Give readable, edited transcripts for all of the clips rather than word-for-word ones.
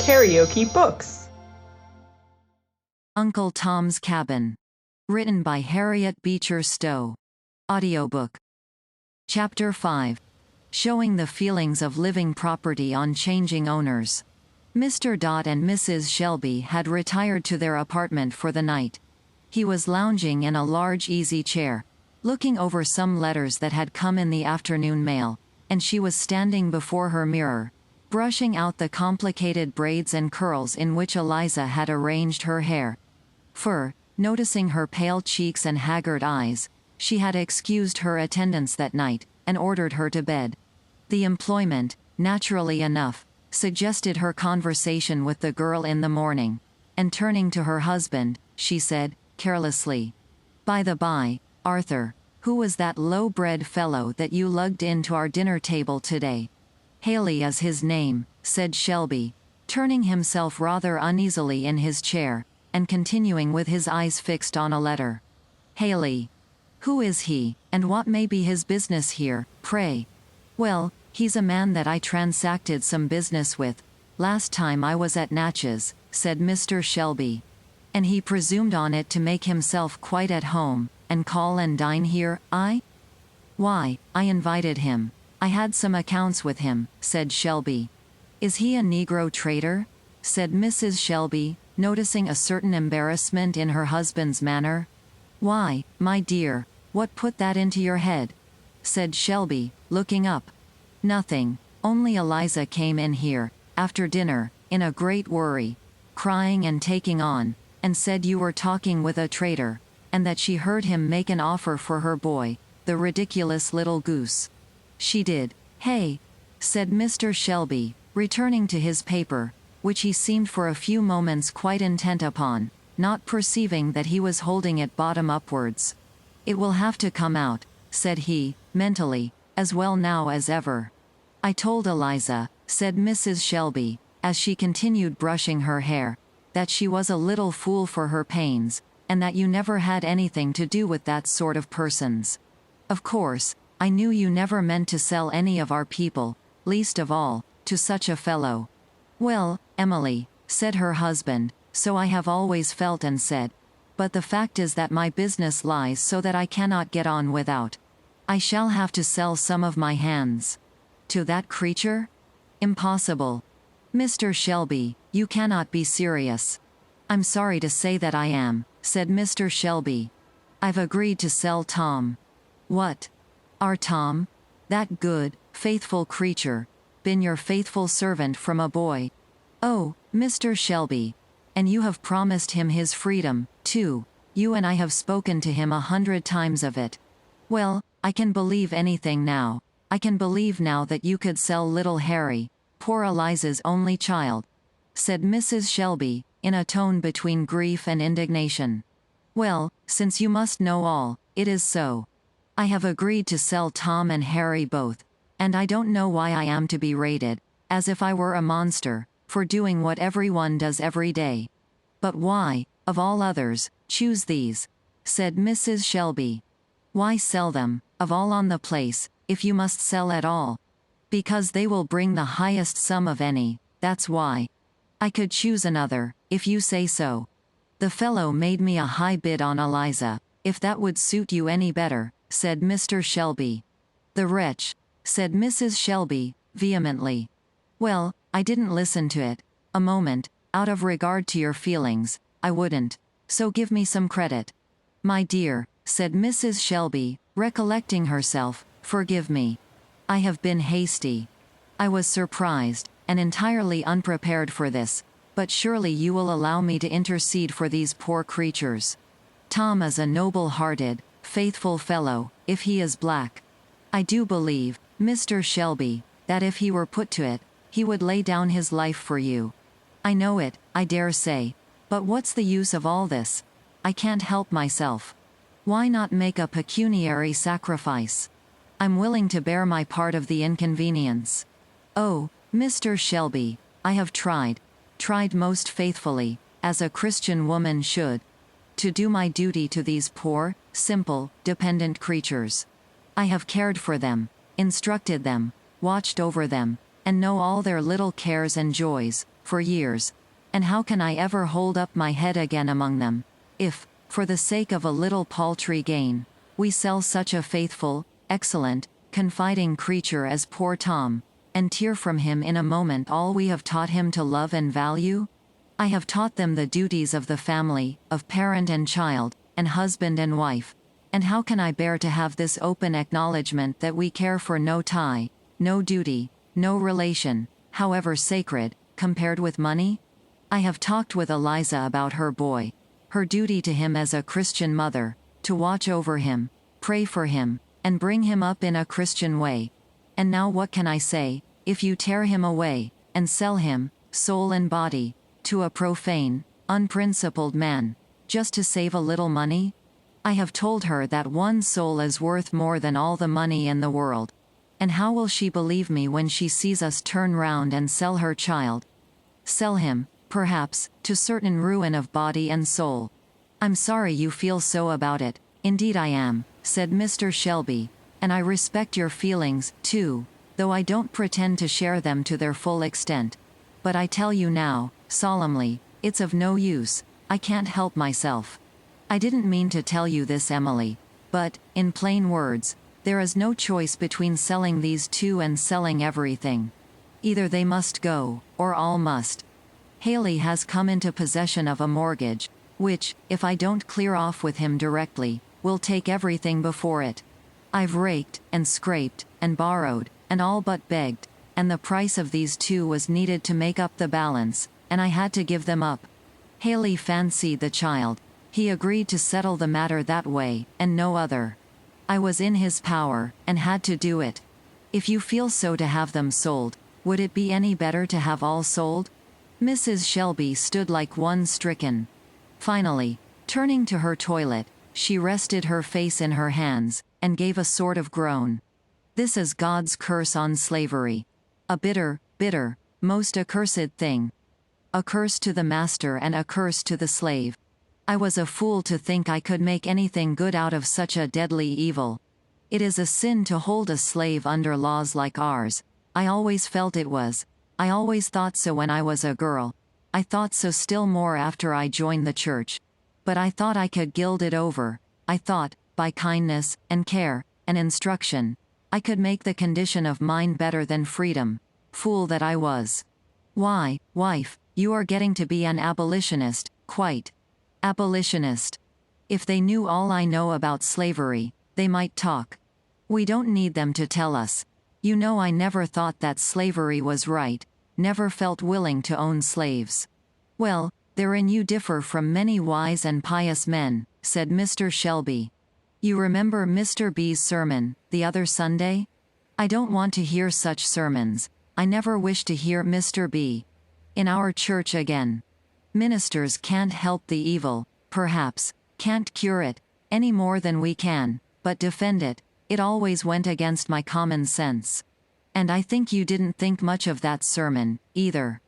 KaraokeBooks. Uncle Tom's Cabin. Written by Harriet Beecher Stowe. Audiobook. Chapter 5. Showing the feelings of living property on changing owners. Mr. and Mrs. Shelby had retired to their apartment for the night. He was lounging in a large easy chair, looking over some letters that had come in the afternoon mail, and she was standing before her mirror, brushing out the complicated braids and curls in which Eliza had arranged her hair. Noticing her pale cheeks and haggard eyes, she had excused her attendance that night, and ordered her to bed. The employment, naturally enough, suggested her conversation with the girl in the morning, and turning to her husband, she said, carelessly, "By the by, Arthur, who was that low-bred fellow that you lugged in to our dinner table today?" "Haley is his name," said Shelby, turning himself rather uneasily in his chair, and continuing with his eyes fixed on a letter. "Haley. Who is he, and what may be his business here, pray?" "Well, he's a man that I transacted some business with, last time I was at Natchez," said Mr. Shelby. "And he presumed on it to make himself quite at home, and call and dine here, Why, I invited him. I had some accounts with him," said Shelby. "Is he a Negro trader?" said Mrs. Shelby, noticing a certain embarrassment in her husband's manner. "Why, my dear, what put that into your head?" said Shelby, looking up. "Nothing, only Eliza came in here, after dinner, in a great worry, crying and taking on, and said you were talking with a trader, and that she heard him make an offer for her boy, the ridiculous little goose." "She did, hey?" said Mr. Shelby, returning to his paper, which he seemed for a few moments quite intent upon, not perceiving that he was holding it bottom upwards. "It will have to come out," said he, mentally, "as well now as ever." "I told Eliza," said Mrs. Shelby, as she continued brushing her hair, "that she was a little fool for her pains, and that you never had anything to do with that sort of persons. Of course, I knew you never meant to sell any of our people, least of all, to such a fellow." "Well, Emily," said her husband, "so I have always felt and said. But the fact is that my business lies so that I cannot get on without. I shall have to sell some of my hands." "To that creature? Impossible." "Mr. Shelby, you cannot be serious." "I'm sorry to say that I am," said Mr. Shelby. "I've agreed to sell Tom." "What? Our Tom? That good, faithful creature, been your faithful servant from a boy." "Oh, Mr. Shelby. And you have promised him his freedom, too. You and I have spoken to him 100 times of it." "Well, I can believe anything now. I can believe now that you could sell little Harry, poor Eliza's only child," said Mrs. Shelby, in a tone between grief and indignation. "Well, since you must know all, it is so. I have agreed to sell Tom and Harry both, and I don't know why I am to be rated, as if I were a monster, for doing what everyone does every day. But why, of all others, choose these?" said Mrs. Shelby. "Why sell them, of all on the place, if you must sell at all?" "Because they will bring the highest sum of any, that's why. I could choose another, if you say so. The fellow made me a high bid on Eliza, if that would suit you any better," said Mr. Shelby. "The wretch," said Mrs. Shelby, vehemently. "Well, I didn't listen to it a moment, out of regard to your feelings, I wouldn't, so give me some credit." "My dear," said Mrs. Shelby, recollecting herself, "forgive me. I have been hasty. I was surprised, and entirely unprepared for this, but surely you will allow me to intercede for these poor creatures. Tom is a noble-hearted, faithful fellow, if he is black. I do believe, Mr. Shelby, that if he were put to it, he would lay down his life for you. I know it, I dare say. But what's the use of all this? I can't help myself. Why not make a pecuniary sacrifice? I'm willing to bear my part of the inconvenience. Oh, Mr. Shelby, I have tried most faithfully, as a Christian woman should, to do my duty to these poor, simple, dependent creatures. I have cared for them, instructed them, watched over them, and know all their little cares and joys, for years. And how can I ever hold up my head again among them, if, for the sake of a little paltry gain, we sell such a faithful, excellent, confiding creature as poor Tom, and tear from him in a moment all we have taught him to love and value? I have taught them the duties of the family, of parent and child, and husband and wife. And how can I bear to have this open acknowledgement that we care for no tie, no duty, no relation, however sacred, compared with money? I have talked with Eliza about her boy, her duty to him as a Christian mother, to watch over him, pray for him, and bring him up in a Christian way. And now what can I say, if you tear him away, and sell him, soul and body, to a profane, unprincipled man, just to save a little money? I have told her that one soul is worth more than all the money in the world. And how will she believe me when she sees us turn round and sell her child? Sell him, perhaps, to certain ruin of body and soul. I'm sorry you feel so about it, indeed I am, said Mr. Shelby, and I respect your feelings, too, though I don't pretend to share them to their full extent. But I tell you now, solemnly, it's of no use, I can't help myself. I didn't mean to tell you this, Emily, but, in plain words, there is no choice between selling these two and selling everything. Either they must go, or all must. Haley has come into possession of a mortgage, which, if I don't clear off with him directly, will take everything before it. I've raked, and scraped, and borrowed, and all but begged, and the price of these two was needed to make up the balance, and I had to give them up. Haley fancied the child. He agreed to settle the matter that way, and no other. I was in his power, and had to do it. If you feel so to have them sold, would it be any better to have all sold? Mrs. Shelby stood like one stricken. Finally, turning to her toilet, she rested her face in her hands, and gave a sort of groan. This is God's curse on slavery. A bitter, bitter, most accursed thing. A curse to the master and a curse to the slave. I was a fool to think I could make anything good out of such a deadly evil. It is a sin to hold a slave under laws like ours. I always felt it was. I always thought so when I was a girl. I thought so still more after I joined the church. But I thought I could gild it over. I thought, by kindness, and care, and instruction, I could make the condition of mine better than freedom. Fool that I was. Why, wife, you are getting to be an abolitionist, quite. Abolitionist. If they knew all I know about slavery, they might talk. We don't need them to tell us. You know I never thought that slavery was right, never felt willing to own slaves. Well, therein you differ from many wise and pious men, said Mr. Shelby. You remember Mr. B's sermon, the other Sunday? I don't want to hear such sermons. I never wish to hear Mr. B. in our church again. Ministers can't help the evil, perhaps, can't cure it, any more than we can, but defend it. It always went against my common sense. And I think you didn't think much of that sermon, either.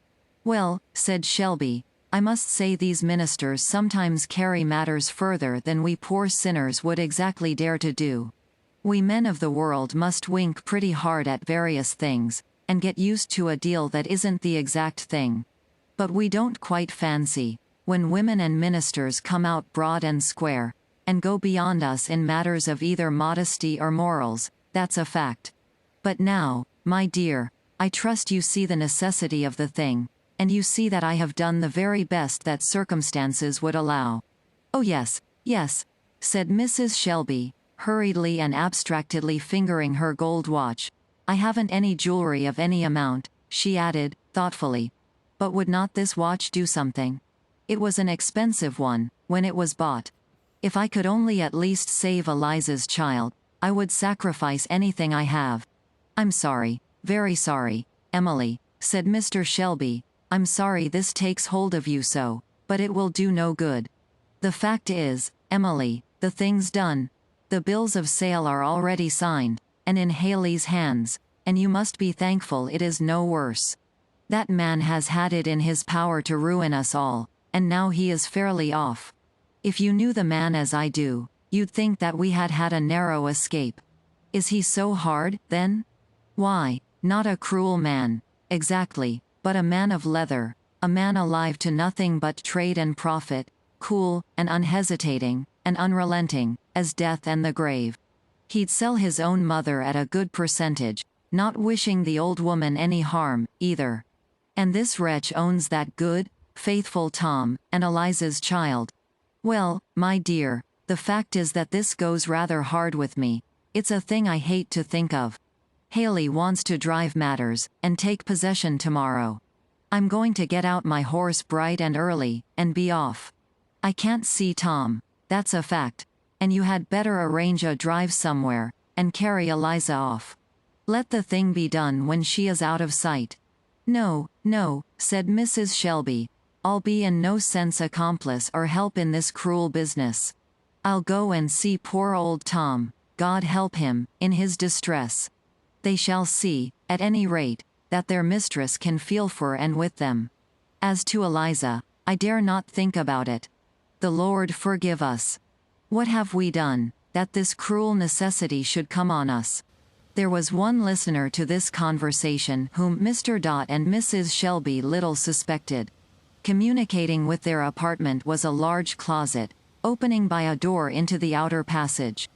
Well, said Shelby, I must say these ministers sometimes carry matters further than we poor sinners would exactly dare to do. We men of the world must wink pretty hard at various things, and get used to a deal that isn't the exact thing. But we don't quite fancy, when women and ministers come out broad and square, and go beyond us in matters of either modesty or morals, that's a fact. But now, my dear, I trust you see the necessity of the thing, and you see that I have done the very best that circumstances would allow. Oh yes, yes, said Mrs. Shelby, hurriedly and abstractedly fingering her gold watch. I haven't any jewelry of any amount, she added, thoughtfully. But would not this watch do something? It was an expensive one, when it was bought. If I could only at least save Eliza's child, I would sacrifice anything I have. I'm sorry, very sorry, Emily, said Mr. Shelby, I'm sorry this takes hold of you so, but it will do no good. The fact is, Emily, the thing's done. The bills of sale are already signed, and in Haley's hands, and you must be thankful it is no worse. That man has had it in his power to ruin us all, and now he is fairly off. If you knew the man as I do, you'd think that we had had a narrow escape. Is he so hard, then? Why, not a cruel man, exactly, but a man of leather, a man alive to nothing but trade and profit, cool, and unhesitating, and unrelenting, as death and the grave. He'd sell his own mother at a good percentage, not wishing the old woman any harm, either. And this wretch owns that good, faithful Tom, and Eliza's child. Well, my dear, the fact is that this goes rather hard with me. It's a thing I hate to think of. Haley wants to drive matters, and take possession tomorrow. I'm going to get out my horse bright and early, and be off. I can't see Tom, that's a fact, and you had better arrange a drive somewhere, and carry Eliza off. Let the thing be done when she is out of sight. No, no, said Mrs. Shelby, I'll be in no sense accomplice or help in this cruel business. I'll go and see poor old Tom, God help him, in his distress. They shall see, at any rate, that their mistress can feel for and with them. As to Eliza, I dare not think about it. The Lord forgive us. What have we done, that this cruel necessity should come on us? There was one listener to this conversation whom Mr. Dot and Mrs. Shelby little suspected. Communicating with their apartment was a large closet, opening by a door into the outer passage.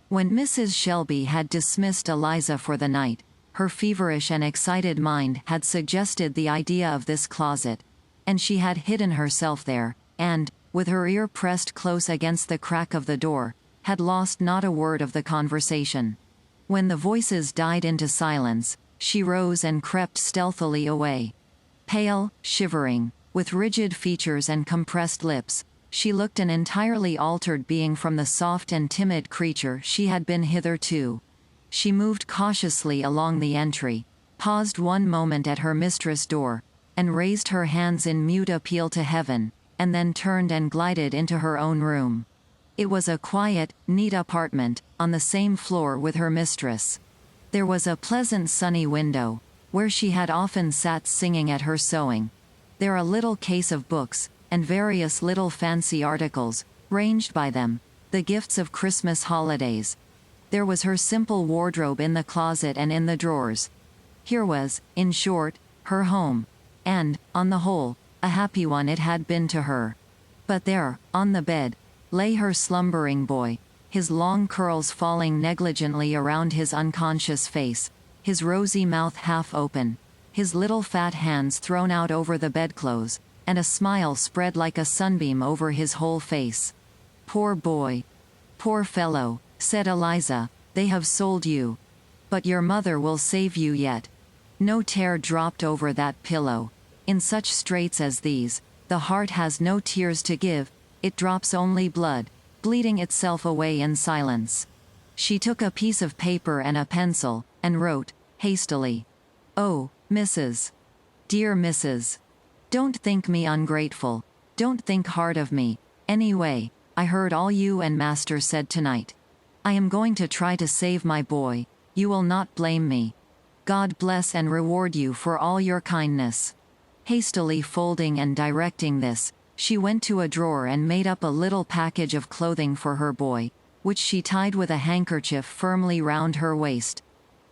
When Mrs. Shelby had dismissed Eliza for the night, her feverish and excited mind had suggested the idea of this closet, and she had hidden herself there, and, with her ear pressed close against the crack of the door, had lost not a word of the conversation. When the voices died into silence, she rose and crept stealthily away. Pale, shivering, with rigid features and compressed lips, she looked an entirely altered being from the soft and timid creature she had been hitherto. She moved cautiously along the entry, paused one moment at her mistress' door, and raised her hands in mute appeal to heaven, and then turned and glided into her own room. It was a quiet, neat apartment, on the same floor with her mistress. There was a pleasant sunny window, where she had often sat singing at her sewing. There a little case of books, and various little fancy articles, ranged by them, the gifts of Christmas holidays. There was her simple wardrobe in the closet and in the drawers. Here was, in short, her home, and, on the whole, a happy one it had been to her. But there, on the bed, lay her slumbering boy, his long curls falling negligently around his unconscious face, his rosy mouth half open, his little fat hands thrown out over the bedclothes, and a smile spread like a sunbeam over his whole face. Poor boy! Poor fellow, said Eliza, they have sold you. But your mother will save you yet. No tear dropped over that pillow. In such straits as these, the heart has no tears to give, it drops only blood, bleeding itself away in silence. She took a piece of paper and a pencil, and wrote, hastily. Oh, Mrs. Dear Mrs. Don't think me ungrateful, don't think hard of me, anyway, I heard all you and Master said tonight. I am going to try to save my boy, you will not blame me. God bless and reward you for all your kindness. Hastily folding and directing this, she went to a drawer and made up a little package of clothing for her boy, which she tied with a handkerchief firmly round her waist.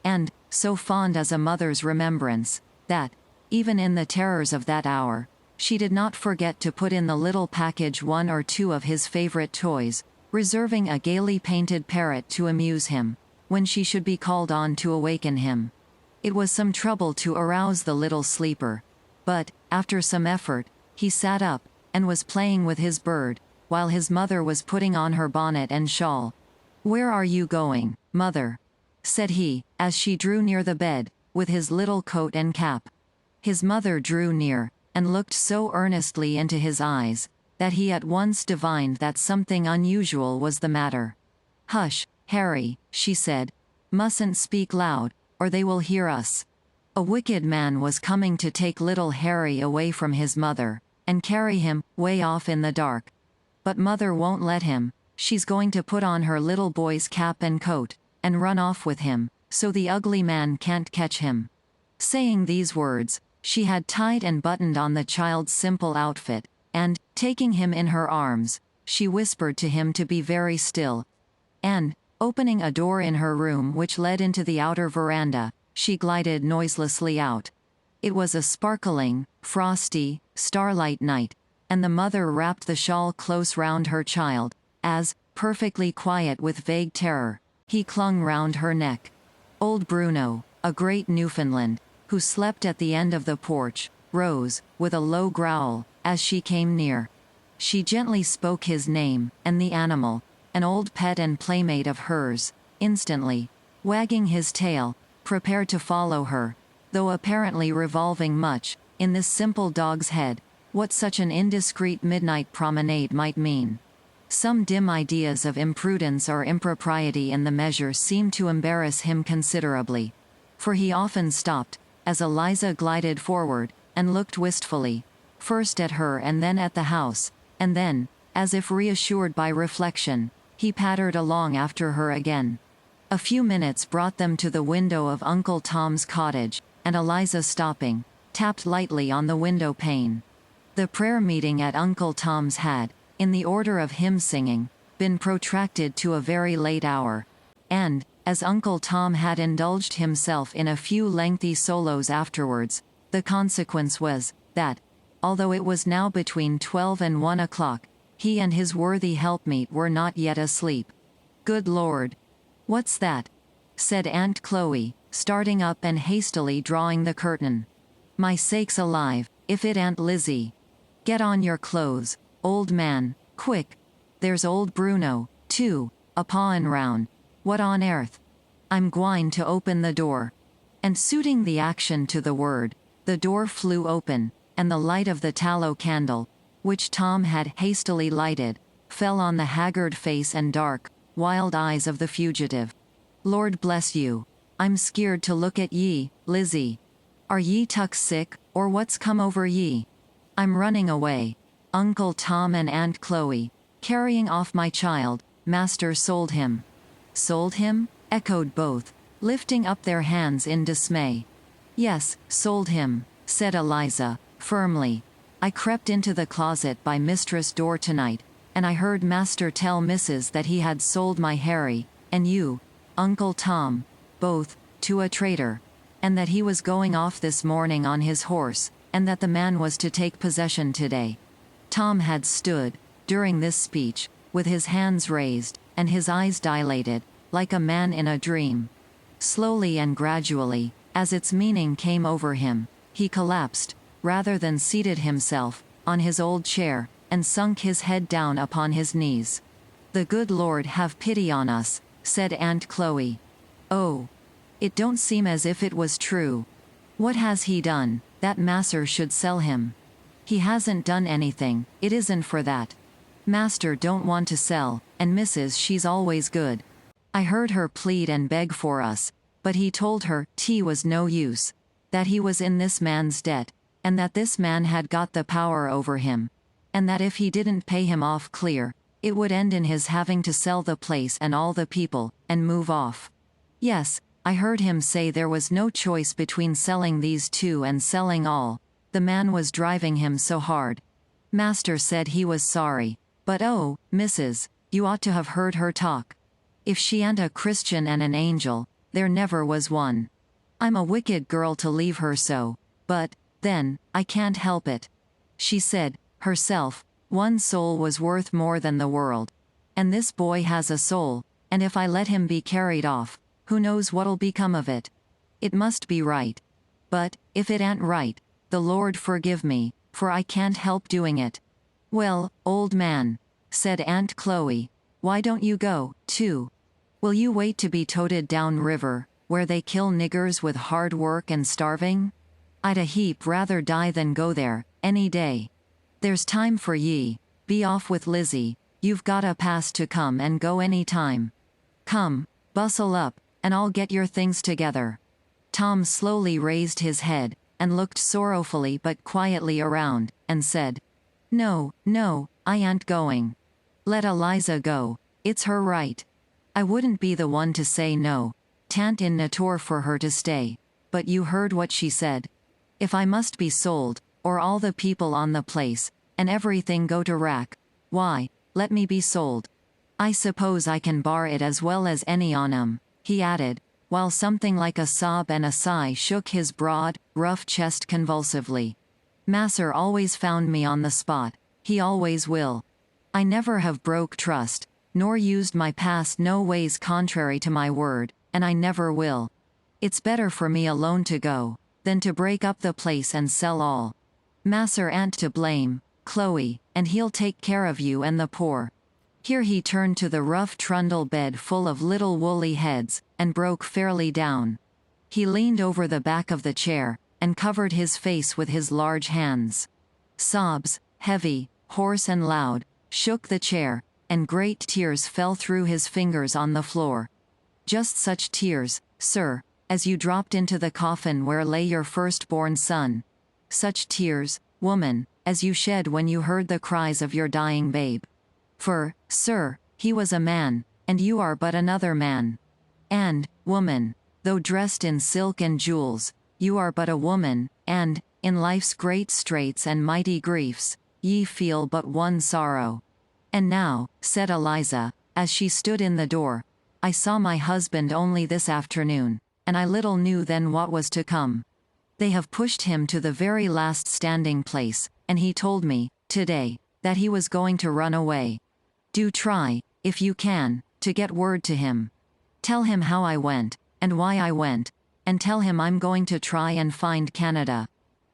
And, so fond as a mother's remembrance, that, even in the terrors of that hour, she did not forget to put in the little package one or two of his favorite toys, reserving a gaily painted parrot to amuse him, when she should be called on to awaken him. It was some trouble to arouse the little sleeper, but, after some effort, he sat up, and was playing with his bird, while his mother was putting on her bonnet and shawl. Where are you going, mother? Said he, as she drew near the bed, with his little coat and cap. His mother drew near, and looked so earnestly into his eyes, that he at once divined that something unusual was the matter. Hush, Harry, she said. Mustn't speak loud, or they will hear us. A wicked man was coming to take little Harry away from his mother, and carry him, way off in the dark. But mother won't let him, she's going to put on her little boy's cap and coat, and run off with him, so the ugly man can't catch him. Saying these words, she had tied and buttoned on the child's simple outfit, and, taking him in her arms, she whispered to him to be very still. And, opening a door in her room which led into the outer veranda, she glided noiselessly out. It was a sparkling, frosty, starlight night, and the mother wrapped the shawl close round her child, as, perfectly quiet with vague terror, he clung round her neck. Old Bruno, a great Newfoundland, who slept at the end of the porch, rose, with a low growl, as she came near. She gently spoke his name, and the animal, an old pet and playmate of hers, instantly, wagging his tail, prepared to follow her, though apparently revolving much, in this simple dog's head, what such an indiscreet midnight promenade might mean. Some dim ideas of imprudence or impropriety in the measure seemed to embarrass him considerably. For he often stopped, as Eliza glided forward, and looked wistfully, first at her and then at the house, and then, as if reassured by reflection, he pattered along after her again. A few minutes brought them to the window of Uncle Tom's cottage, and Eliza stopping, tapped lightly on the window pane. The prayer meeting at Uncle Tom's had, in the order of hymn singing, been protracted to a very late hour, and, as Uncle Tom had indulged himself in a few lengthy solos afterwards, the consequence was, that, although it was now between 12 and 1 o'clock, he and his worthy helpmeet were not yet asleep. "Good Lord! What's that?" said Aunt Chloe, starting up and hastily drawing the curtain. "My sakes alive, if it ain't Lizzie! Get on your clothes, old man, quick! There's old Bruno, too, a pawin' round. What on earth? I'm gwine to open the door." And suiting the action to the word, the door flew open, and the light of the tallow candle, which Tom had hastily lighted, fell on the haggard face and dark, wild eyes of the fugitive. "Lord bless you, I'm skeered to look at ye, Lizzie. Are ye tuck sick, or what's come over ye?" "I'm running away. Uncle Tom and Aunt Chloe, carrying off my child. Master sold him." "Sold him?" echoed both, lifting up their hands in dismay. "Yes, sold him," said Eliza, firmly. "I crept into the closet by mistress' door tonight, and I heard master tell missus that he had sold my Harry, and you, Uncle Tom, both, to a trader, and that he was going off this morning on his horse, and that the man was to take possession today." Tom had stood, during this speech, with his hands raised, and his eyes dilated, like a man in a dream. Slowly and gradually, as its meaning came over him, he collapsed, rather than seated himself, on his old chair, and sunk his head down upon his knees. "The good Lord have pity on us," said Aunt Chloe. "Oh! It don't seem as if it was true. What has he done, that masser should sell him?" "He hasn't done anything, it isn't for that. Master don't want to sell, and missus she's always good. I heard her plead and beg for us, but he told her tea was no use, that he was in this man's debt, and that this man had got the power over him, and that if he didn't pay him off clear, it would end in his having to sell the place and all the people, and move off. Yes, I heard him say there was no choice between selling these two and selling all, the man was driving him so hard. Master said he was sorry, but oh, missus, you ought to have heard her talk. If she ain't a Christian and an angel, there never was one. I'm a wicked girl to leave her so, but, then, I can't help it. She said, herself, one soul was worth more than the world. And this boy has a soul, and if I let him be carried off, who knows what'll become of it? It must be right. But, if it ain't right, the Lord forgive me, for I can't help doing it." "Well, old man," said Aunt Chloe, "why don't you go, too? Will you wait to be toted down river, where they kill niggers with hard work and starving? I'd a heap rather die than go there, any day. There's time for ye. Be off with Lizzie, you've got a pass to come and go any time. Come, bustle up, and I'll get your things together." Tom slowly raised his head, and looked sorrowfully but quietly around, and said, "No, no, I ain't going. Let Eliza go, it's her right. I wouldn't be the one to say no, 'tan't in natur for her to stay, but you heard what she said. If I must be sold, or all the people on the place, and everything go to rack, why, let me be sold. I suppose I can bar it as well as any on 'em," he added, while something like a sob and a sigh shook his broad, rough chest convulsively. Masser always found me on the spot, he always will. I never have broke trust, nor used my past no ways contrary to my word, and I never will. It's better for me alone to go, than to break up the place and sell all. Masser ain't to blame, Chloe, and he'll take care of you and the poor. Here he turned to the rough trundle bed full of little woolly heads, and broke fairly down. He leaned over the back of the chair, and covered his face with his large hands. Sobs, heavy, hoarse and loud, shook the chair, and great tears fell through his fingers on the floor. Just such tears, sir, as you dropped into the coffin where lay your firstborn son. Such tears, woman, as you shed when you heard the cries of your dying babe. For, sir, he was a man, and you are but another man. And, woman, though dressed in silk and jewels, you are but a woman, and, in life's great straits and mighty griefs, ye feel but one sorrow. And now, said Eliza, as she stood in the door, I saw my husband only this afternoon, and I little knew then what was to come. They have pushed him to the very last standing place, and he told me, today, that he was going to run away. Do try, if you can, to get word to him. Tell him how I went, and why I went, and tell him I'm going to try and find Canada.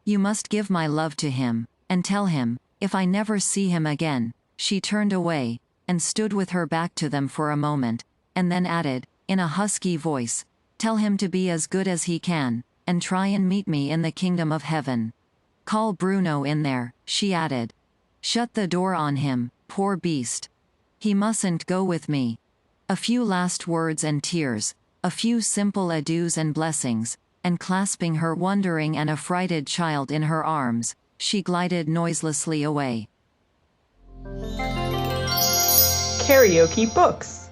You must give my love to him, and tell him, if I never see him again. She turned away, and stood with her back to them for a moment, and then added, in a husky voice, tell him to be as good as he can, and try and meet me in the kingdom of heaven. Call Bruno in there, she added. Shut the door on him, poor beast. He mustn't go with me. A few last words and tears, a few simple adieus and blessings, and clasping her wondering and affrighted child in her arms, she glided noiselessly away. KaraokeBooks.